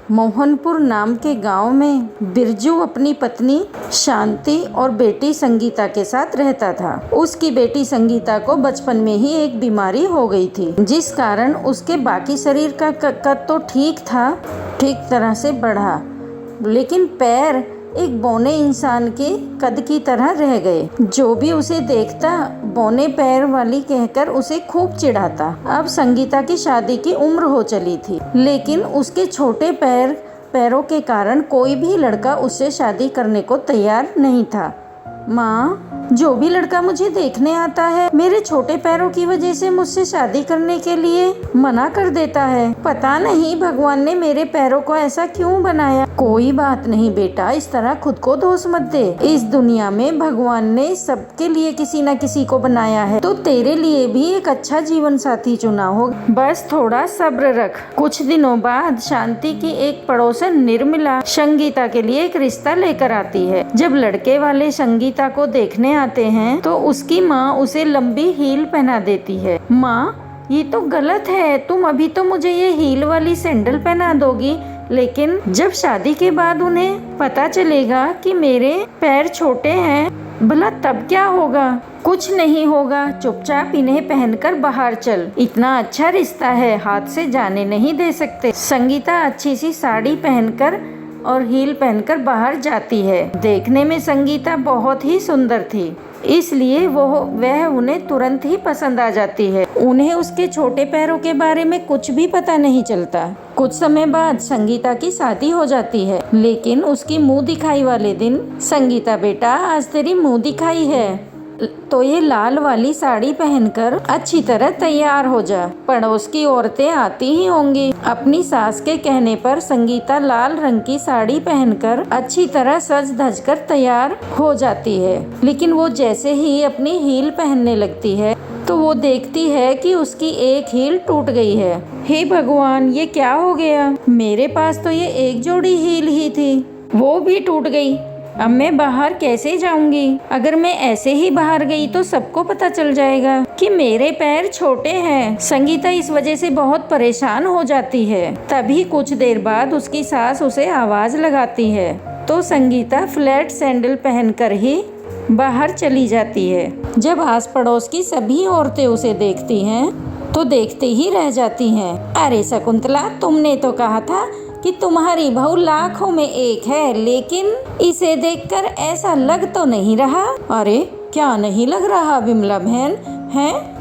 मोहनपुर नाम के गांव में बिरजू अपनी पत्नी शांति और बेटी संगीता के साथ रहता था। उसकी बेटी संगीता को बचपन में ही एक बीमारी हो गई थी, जिस कारण उसके बाकी शरीर का कद तो ठीक तरह से बढ़ा, लेकिन पैर एक बौने इंसान के कद की तरह रह गए। जो भी उसे देखता बौने पैर वाली कहकर उसे खूब चिढ़ाता। अब संगीता की शादी की उम्र हो चली थी, लेकिन उसके छोटे पैरों के कारण कोई भी लड़का उससे शादी करने को तैयार नहीं था। माँ, जो भी लड़का मुझे देखने आता है मेरे छोटे पैरों की वजह से मुझसे शादी करने के लिए मना कर देता है। पता नहीं भगवान ने मेरे पैरों को ऐसा क्यों बनाया। कोई बात नहीं बेटा, इस तरह खुद को दोष मत दे। इस दुनिया में भगवान ने सबके लिए किसी न किसी को बनाया है, तो तेरे लिए भी एक अच्छा जीवन साथी चुना होगा। बस थोड़ा सब्र रख। कुछ दिनों बाद शांति की एक पड़ोसन निर्मला संगीता के लिए एक रिश्ता लेकर आती है। जब लड़के वाले संगीता को देखने आते हैं तो उसकी माँ उसे लंबी हील पहना देती है। माँ, ये तो गलत है, तुम अभी तो मुझे ये हील वाली सैंडल पहना दोगी, लेकिन जब शादी के बाद उन्हें पता चलेगा कि मेरे पैर छोटे हैं, भला तब क्या होगा। कुछ नहीं होगा, चुपचाप इन्हें पहनकर बाहर चल। इतना अच्छा रिश्ता है, हाथ से जाने नहीं दे सकते। संगीता अच्छी सी साड़ी पहनकर और हील पहनकर बाहर जाती है। देखने में संगीता बहुत ही सुंदर थी, इसलिए वह उन्हें तुरंत ही पसंद आ जाती है। उन्हें उसके छोटे पैरों के बारे में कुछ भी पता नहीं चलता। कुछ समय बाद संगीता की शादी हो जाती है, लेकिन उसकी मुंह दिखाई वाले दिन, संगीता बेटा आज तेरी मुंह दिखाई है, तो ये लाल वाली साड़ी पहनकर अच्छी तरह तैयार हो जा। पड़ोस की औरतें आती ही होंगी। अपनी सास के कहने पर संगीता लाल रंग की साड़ी पहनकर अच्छी तरह सज धज कर तैयार हो जाती है, लेकिन वो जैसे ही अपनी हील पहनने लगती है तो वो देखती है कि उसकी एक हील टूट गई है। हे भगवान, ये क्या हो गया। मेरे पास तो ये एक जोड़ी हील ही थी, वो भी टूट गई। अब मैं बाहर कैसे जाऊंगी। अगर मैं ऐसे ही बाहर गई तो सबको पता चल जाएगा कि मेरे पैर छोटे हैं। संगीता इस वजह से बहुत परेशान हो जाती है। तभी कुछ देर बाद उसकी सास उसे आवाज लगाती है, तो संगीता फ्लैट सैंडल पहनकर ही बाहर चली जाती है। जब आस पड़ोस की सभी औरतें उसे देखती हैं तो देखते ही रह जाती हैं। अरे शकुंतला, तुमने तो कहा था कि तुम्हारी बहू लाखों में एक है, लेकिन इसे देखकर ऐसा लग तो नहीं रहा। अरे क्या नहीं लग रहा विमला बहन,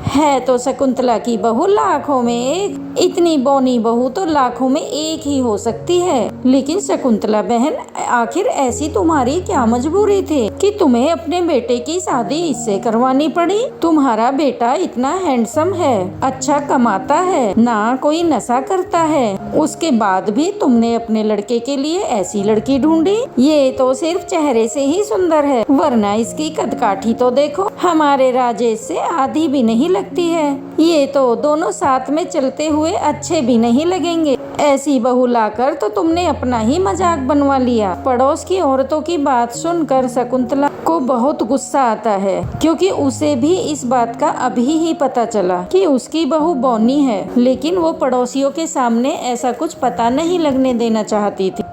है तो शकुंतला की बहू लाखों में एक। इतनी बौनी बहू तो लाखों में एक ही हो सकती है। लेकिन शकुंतला बहन, आखिर ऐसी तुम्हारी क्या मजबूरी थी कि तुम्हें अपने बेटे की शादी इससे करवानी पड़ी। तुम्हारा बेटा इतना हैंडसम है, अच्छा कमाता है, ना कोई नशा करता है, उसके बाद भी तुमने अपने लड़के के लिए ऐसी लड़की ढूंढी। ये तो सिर्फ चेहरे से ही सुंदर है, वरना इसकी कदकाठी तो देखो, हमारे राजेश से आधी भी नहीं लगती है। ये तो दोनों साथ में चलते हुए अच्छे भी नहीं लगेंगे। ऐसी बहू लाकर तो तुमने अपना ही मजाक बनवा लिया। पड़ोस की औरतों की बात सुनकर शकुंतला को बहुत गुस्सा आता है, क्योंकि उसे भी इस बात का अभी ही पता चला कि उसकी बहू बौनी है, लेकिन वो पड़ोसियों के सामने ऐसा कुछ पता नहीं लगने देना चाहती थी।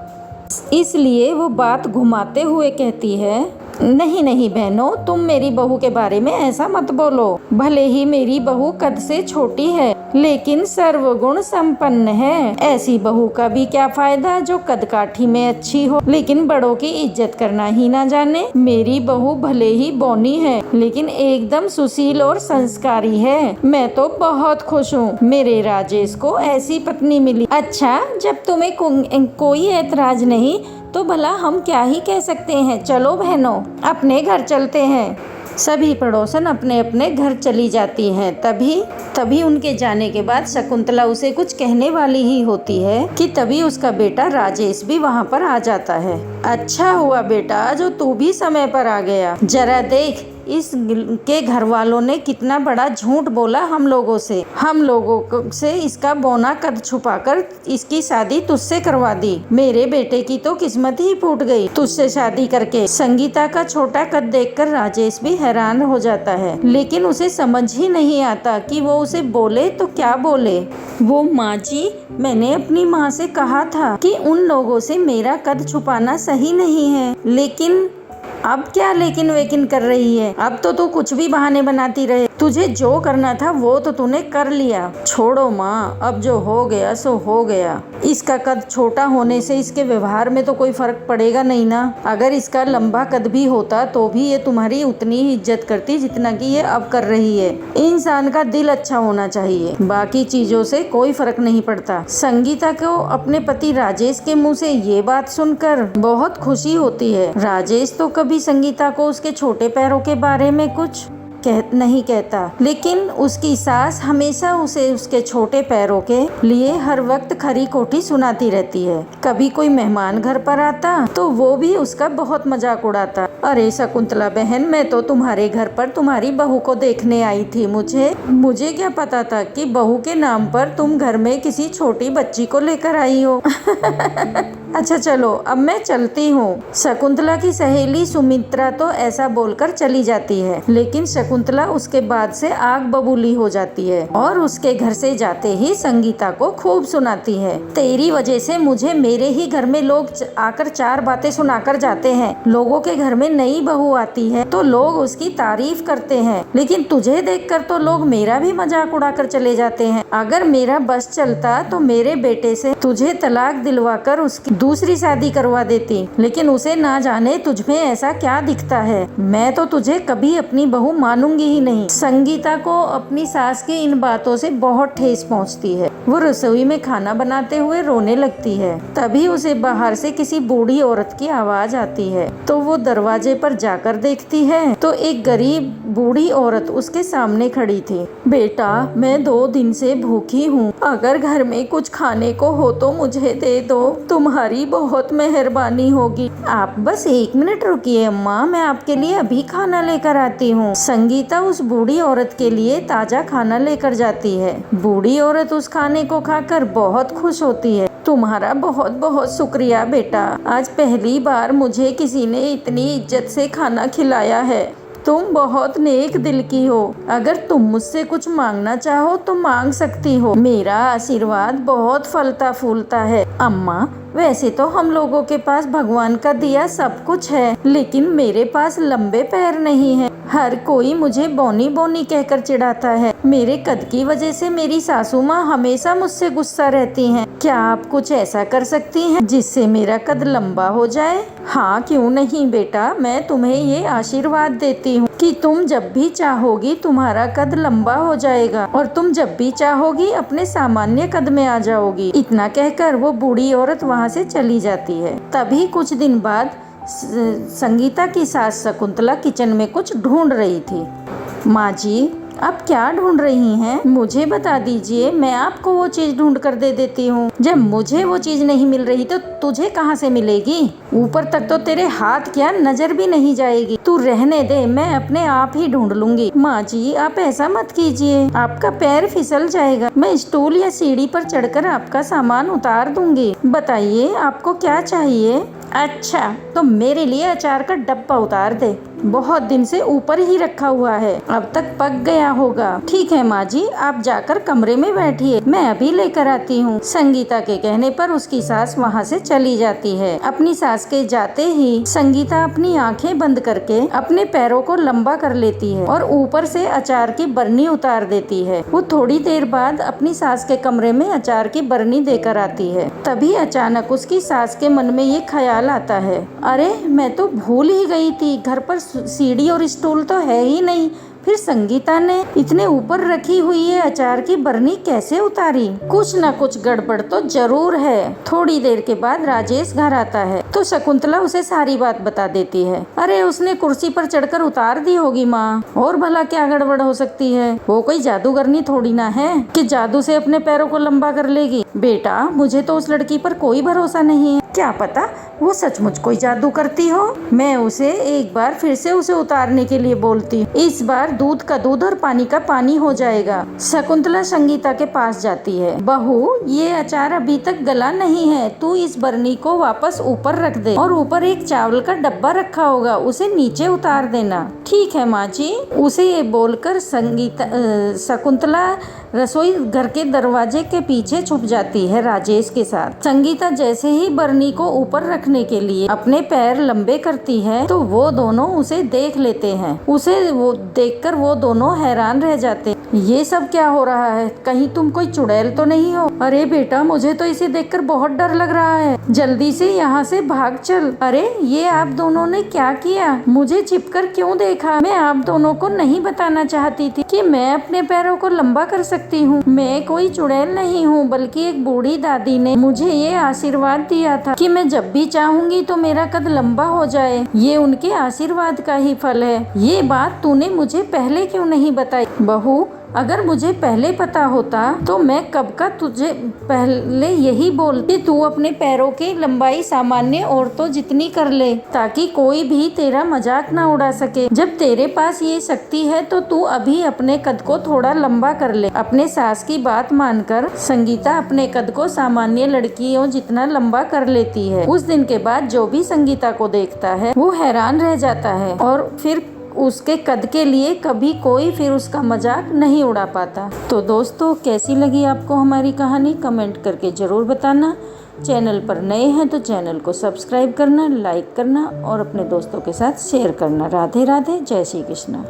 इसलिए वो बात घुमाते हुए कहती है, नहीं बहनों, तुम मेरी बहू के बारे में ऐसा मत बोलो। भले ही मेरी बहू कद से छोटी है, लेकिन सर्वगुण संपन्न है। ऐसी बहू का भी क्या फायदा जो कदकाठी में अच्छी हो, लेकिन बड़ों की इज्जत करना ही ना जाने। मेरी बहू भले ही बौनी है, लेकिन एकदम सुशील और संस्कारी है। मैं तो बहुत खुश हूँ, मेरे राजेश को ऐसी पत्नी मिली। अच्छा, जब तुम्हें कोई ऐतराज नहीं तो भला हम क्या ही कह सकते हैं। चलो बहनों, अपने घर चलते हैं। सभी पड़ोसन अपने अपने घर चली जाती हैं। तभी उनके जाने के बाद शकुंतला उसे कुछ कहने वाली ही होती है कि तभी उसका बेटा राजेश भी वहाँ पर आ जाता है। अच्छा हुआ बेटा जो तू भी समय पर आ गया। जरा देख इसके घर वालों ने कितना बड़ा झूठ बोला हम लोगों से इसका बौना कद छुपाकर इसकी शादी तुझसे करवा दी। मेरे बेटे की तो किस्मत ही फूट गई तुझसे शादी करके। संगीता का छोटा कद देखकर राजेश भी हैरान हो जाता है, लेकिन उसे समझ ही नहीं आता कि वो उसे बोले तो क्या बोले। वो माँ जी, मैंने अपनी माँ से कहा था कि उन लोगों से मेरा कद छुपाना सही नहीं है, लेकिन अब क्या लेकिन वेकिन कर रही है? अब तो तू कुछ भी बहाने बनाती रहे। तुझे जो करना था वो तो तूने कर लिया। छोड़ो माँ, अब जो हो गया सो हो गया। इसका कद छोटा होने से इसके व्यवहार में तो कोई फर्क पड़ेगा नहीं ना। अगर इसका लंबा कद भी होता तो भी ये तुम्हारी उतनी ही इज्जत करती जितना कि ये अब कर रही है। इंसान का दिल अच्छा होना चाहिए, बाकी चीजों से कोई फर्क नहीं पड़ता। संगीता को अपने पति राजेश के मुँह से ये बात सुनकर बहुत खुशी होती है। राजेश तो कभी संगीता को उसके छोटे पैरों के बारे में कुछ नहीं कहता, लेकिन उसकी सास हमेशा उसे उसके छोटे पैरों के लिए हर वक्त खरी खोटी सुनाती रहती है। कभी कोई मेहमान घर पर आता तो वो भी उसका बहुत मजाक उड़ाता। अरे शकुंतला बहन, मैं तो तुम्हारे घर पर तुम्हारी बहू को देखने आई थी। मुझे क्या पता था कि बहू के नाम पर तुम घर में किसी छोटी बच्ची को लेकर आई हो। अच्छा चलो, अब मैं चलती हूँ। शकुंतला की सहेली सुमित्रा तो ऐसा बोलकर चली जाती है, लेकिन शकुंतला उसके बाद से आग बबूली हो जाती है और उसके घर से जाते ही संगीता को खूब सुनाती है। तेरी वजह से मुझे मेरे ही घर में लोग आकर 4 बातें सुनाकर जाते हैं। लोगों के घर में नई बहू आती है तो लोग उसकी तारीफ करते हैं, लेकिन तुझे देखकर तो लोग मेरा भी मजाक उड़ाकर चले जाते हैं। अगर मेरा बस चलता तो मेरे बेटे से तुझे तलाक दिलवाकर उसकी दूसरी शादी करवा देती, लेकिन उसे ना जाने तुझमें ऐसा क्या दिखता है। मैं तो तुझे कभी अपनी बहू मानूंगी ही नहीं। संगीता को अपनी सास की इन बातों से बहुत ठेस पहुंचती है। वो रसोई में खाना बनाते हुए रोने लगती है। तभी उसे बाहर से किसी बूढ़ी औरत की आवाज आती है, तो वो दरवाजे पर जाकर देखती है तो एक गरीब बूढ़ी औरत उसके सामने खड़ी थी। बेटा, मैं 2 दिन से भूखी हूँ, अगर घर में कुछ खाने को हो तो मुझे दे दो, तुम्हारी बहुत मेहरबानी होगी। आप बस 1 मिनट रुकिए अम्मा, मैं आपके लिए अभी खाना लेकर आती हूँ। संगीता उस बूढ़ी औरत के लिए ताजा खाना लेकर जाती है। बूढ़ी औरत उस खाने को खाकर बहुत खुश होती है। तुम्हारा बहुत बहुत शुक्रिया बेटा, आज पहली बार मुझे किसी ने इतनी इज्जत से खाना खिलाया है। तुम बहुत नेक दिल की हो। अगर तुम मुझसे कुछ मांगना चाहो तो मांग सकती हो। मेरा आशीर्वाद बहुत फलता फूलता है। अम्मा, वैसे तो हम लोगों के पास भगवान का दिया सब कुछ है, लेकिन मेरे पास लंबे पैर नहीं है। हर कोई मुझे बोनी बोनी कहकर चिढ़ाता है। मेरे कद की वजह से मेरी सासू माँ हमेशा मुझसे गुस्सा रहती हैं। क्या आप कुछ ऐसा कर सकती हैं जिससे मेरा कद लंबा हो जाए? हाँ, क्यों नहीं बेटा, मैं तुम्हें ये आशीर्वाद देती हूँ कि तुम जब भी चाहोगी तुम्हारा कद लंबा हो जाएगा और तुम जब भी चाहोगी अपने सामान्य कद में आ जाओगी। इतना कहकर वो बूढ़ी औरत वहाँ से चली जाती है। तभी कुछ दिन बाद संगीता की सास शकुंतला किचन में कुछ ढूंढ रही थी। माँ जी, आप क्या ढूंढ रही हैं? मुझे बता दीजिए, मैं आपको वो चीज ढूंढ कर दे देती हूँ। जब मुझे वो चीज नहीं मिल रही तो तुझे कहाँ से मिलेगी? ऊपर तक तो तेरे हाथ क्या नजर भी नहीं जाएगी। तू रहने दे, मैं अपने आप ही ढूंढ लूंगी। माँ जी, आप ऐसा मत कीजिए, आपका पैर फिसल जाएगा। मैं स्टूल या सीढ़ी पर चढ़कर आपका सामान उतार दूंगी। बताइए, आपको क्या चाहिए? अच्छा, तो मेरे लिए अचार का डब्बा उतार दे। बहुत दिन से ऊपर ही रखा हुआ है, अब तक पक गया होगा। ठीक है माँ जी, आप जाकर कमरे में बैठिए, मैं अभी लेकर आती हूँ। संगीता के कहने पर उसकी सास वहाँ से चली जाती है। अपनी सास के जाते ही संगीता अपनी आंखें बंद करके अपने पैरों को लंबा कर लेती है और ऊपर से अचार की बरनी उतार देती है। वो थोड़ी देर बाद अपनी सास के कमरे में अचार की बरनी देकर आती है। तभी अचानक उसकी सास के मन में ये ख्याल आता है, अरे मैं तो भूल ही गई थी, घर पर सीढ़ी और स्टूल तो है ही नहीं। फिर संगीता ने इतने ऊपर रखी हुई है अचार की बरनी कैसे उतारी? कुछ न कुछ गड़बड़ तो जरूर है। थोड़ी देर के बाद राजेश घर आता है तो शकुंतला उसे सारी बात बता देती है। अरे उसने कुर्सी पर चढ़कर उतार दी होगी माँ, और भला क्या गड़बड़ हो सकती है? वो कोई जादूगरनी थोड़ी ना है कि जादू से अपने पैरों को लंबा कर लेगी। बेटा, मुझे तो उस लड़की पर कोई भरोसा नहीं है। क्या पता वो सचमुच कोई जादू करती हो। मैं उसे एक बार फिर से उसे उतारने के लिए बोलती। इस बार दूध का दूध और पानी का पानी हो जाएगा। शकुंतला संगीता के पास जाती है। बहू, ये अचार अभी तक गला नहीं है, तू इस बरनी को वापस ऊपर रख दे और ऊपर एक चावल का डब्बा रखा होगा, उसे नीचे उतार देना। ठीक है माँ जी। उसे ये बोलकर शकुंतला रसोई घर के दरवाजे के पीछे छुप जाती है राजेश के साथ। संगीता जैसे ही बरनी को ऊपर रखने के लिए अपने पैर लंबे करती है तो वो दोनों उसे देख लेते हैं। उसे वो देखकर वो दोनों हैरान रह जाते हैं। ये सब क्या हो रहा है? कहीं तुम कोई चुड़ैल तो नहीं हो? अरे बेटा, मुझे तो इसे देखकर बहुत डर लग रहा है, जल्दी से यहाँ से भाग चल। अरे ये आप दोनों ने क्या किया? मुझे छिपकर क्यों देखा? मैं आप दोनों को नहीं बताना चाहती थी कि मैं अपने पैरों को लंबा कर सकती हूँ। मैं कोई चुड़ैल नहीं हूँ, बल्कि एक बूढ़ी दादी ने मुझे ये आशीर्वाद दिया था कि मैं जब भी चाहूंगी तो मेरा कद लंबा हो जाए। ये उनके आशीर्वाद का ही फल है। ये बात तूने मुझे पहले क्यों नहीं बताई? बहू, अगर मुझे पहले पता होता तो मैं कब का तुझे पहले यही बोलती, तू अपने पैरों की लंबाई सामान्य औरतों जितनी कर ले, ताकि कोई भी तेरा मजाक ना उड़ा सके। जब तेरे पास ये शक्ति है तो तू अभी अपने कद को थोड़ा लंबा कर ले। अपने सास की बात मानकर संगीता अपने कद को सामान्य लड़कियों जितना लंबा कर लेती है। उस दिन के बाद जो भी संगीता को देखता है वो हैरान रह जाता है और फिर उसके कद के लिए कभी कोई फिर उसका मजाक नहीं उड़ा पाता। तो दोस्तों, कैसी लगी आपको हमारी कहानी? कमेंट करके जरूर बताना। चैनल पर नए हैं तो चैनल को सब्सक्राइब करना, लाइक करना और अपने दोस्तों के साथ शेयर करना। राधे राधे, जय श्री कृष्ण।